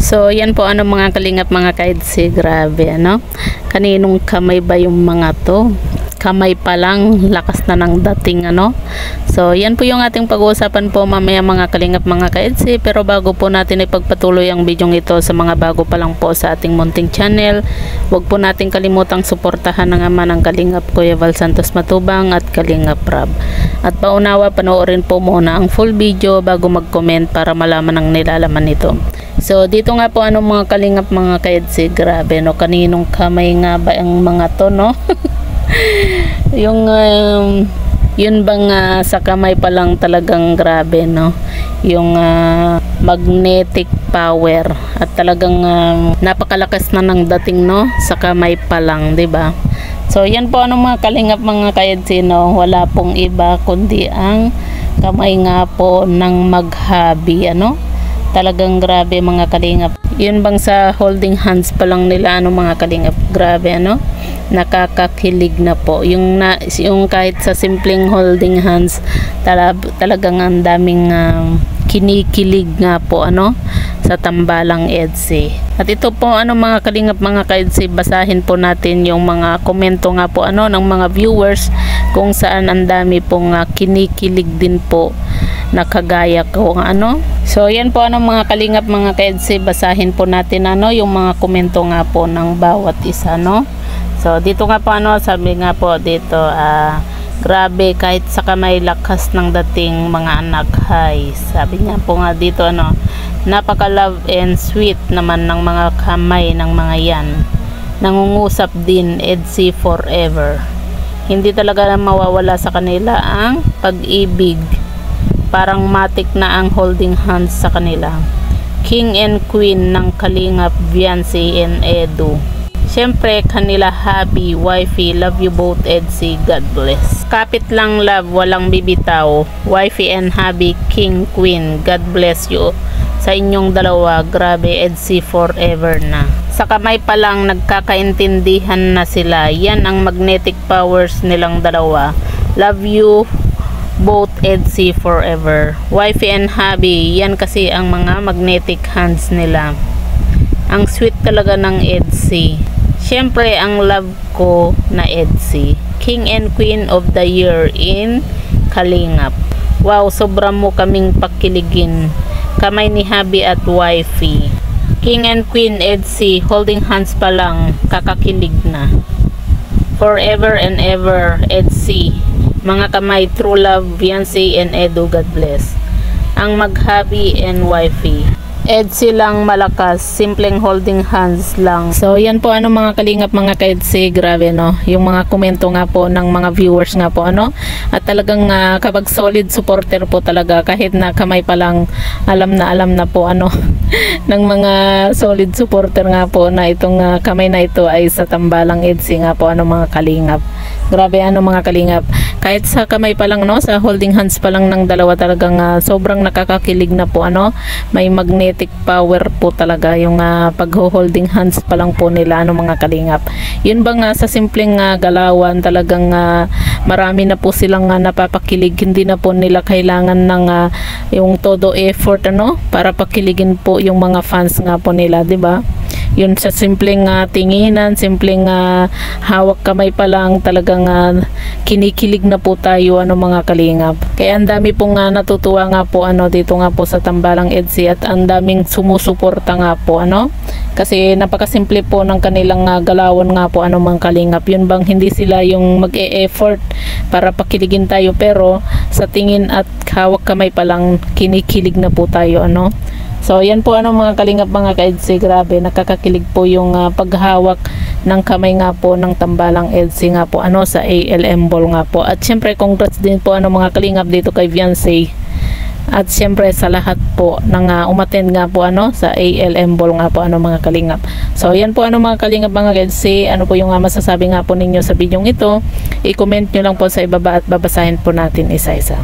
So, yan po ano mga kalingap mga kaidsi, grabe ano. Kaninong kamay ba yung mga to? Kamay pa lang, lakas na ng dating ano. So, yan po yung ating pag-uusapan po mamaya mga kalingap mga kaidsi. Pero bago po natin ipagpatuloy ang video ito sa mga bago pa lang po sa ating munting channel, huwag po natin kalimutang suportahan ng ama ng Kalingap Kuya Val Santos Matubang at Kalingap Rab. At paunawa, panoorin po muna ang full video bago mag-comment para malaman ang nilalaman nito. So, dito nga po ano mga kalingap mga kaidsi, grabe no, kaninong kamay nga ba ang mga to no? Yung yun bang sa kamay pa lang talagang grabe no, yung magnetic power at talagang napakalakas na ng dating no sa kamay pa lang, di ba? So yan po ano mga kalingap mga kaidsi no, wala pong iba kundi ang kamay nga po ng maghabi ano. Talagang grabe mga kalingap. Yun bang sa holding hands pa lang nila ano mga kalingap, grabe ano, nakakakilig na po yung kahit sa simpleng holding hands talagang ang daming kinikilig nga po ano sa tambalang EDSI. At ito po ano mga kalingap mga kaidsi, basahin po natin yung mga komento nga po ano ng mga viewers kung saan ang dami pong kinikilig din po na kagaya ko ano. So yan po ano mga kalingap mga kaidsi, basahin po natin ano yung mga komento nga po ng bawat isa no. So dito nga po ano, sabi nga po dito grabe kahit sa kamay lakas ng dating mga anak. Hi, sabi niya po nga dito ano, napaka love and sweet naman ng mga kamay ng mga yan, nangungusap din EDSI forever, hindi talaga mawawala sa kanila ang pag-ibig, parang matik na ang holding hands sa kanila. King and Queen ng Kalingap, Viancy and Edu. Siyempre kanila hubby, wifey, love you both EDSI, God bless. Kapit lang love, walang bibitaw. Wifey and hubby, King, Queen, God bless you sa inyong dalawa. Grabe EDSI forever na. Sa kamay pa lang nagkakaintindihan na sila. Yan ang magnetic powers nilang dalawa. Love you both EDSI forever. Wifey and hubby, yan kasi ang mga magnetic hands nila. Ang sweet talaga ng EDSI. Siyempre ang love ko na EDSI, King and Queen of the Year in Kalingap. Wow, sobra mo kaming pakiligin. Kamay ni hubby at wifey. King and Queen EDSI, holding hands pa lang, kakakilig na. Forever and ever EDSI. Mga kamay, true love, Viancy and Edu, God bless. Ang maghabi and wifey. EDSI lang malakas, simpleng holding hands lang. So yan po ano mga kalingap mga ka-EDSI, grabe no, yung mga komento nga po ng mga viewers nga po ano, at talagang kapag solid supporter po talaga, kahit na kamay pa lang alam na po ano ng mga solid supporter nga po na itong kamay na ito ay sa tambalang EDSI nga po ano mga kalingap. Grabe ano mga kalingap, kahit sa kamay pa lang no, sa holding hands pa lang ng dalawa talagang sobrang nakakakilig na po ano, may magnetic power po talaga yung pag-holding hands pa lang po nila ano mga kalingap. Yun bang sa simpleng galawan talagang marami na po silang napapakilig, hindi na po nila kailangan ng yung todo effort ano para pakiligin po yung mga fans nga po nila, di ba? Yun sa simpleng tinginan, simpleng hawak kamay pa lang talagang kinikilig na po tayo ano mga kalingap. Kaya ang dami pong natutuwa nga po ano dito nga po sa tambalang EDSI, at ang daming sumusuporta nga po ano, kasi napakasimple po ng kanilang galawan nga po ano mga kalingap. Yun bang hindi sila yung mag-e-effort para pakiligin tayo, pero sa tingin at hawak kamay pa lang kinikilig na po tayo ano. So yan po ano mga kalingap mga ka-EDSI, grabe nakakakilig po yung paghawak ng kamay nga po ng tambalang EDSI nga po ano sa ALM ball nga po. At syempre congrats din po ano mga kalingap dito kay Viancy, at syempre sa lahat po ng umattend nga po ano sa ALM ball nga po ano mga kalingap. So yan po ano mga kalingap mga ka-EDSI, ano po yung masasabi nga po ninyo sa video ito, i-comment nyo lang po sa ibaba at babasahin po natin isa-isa.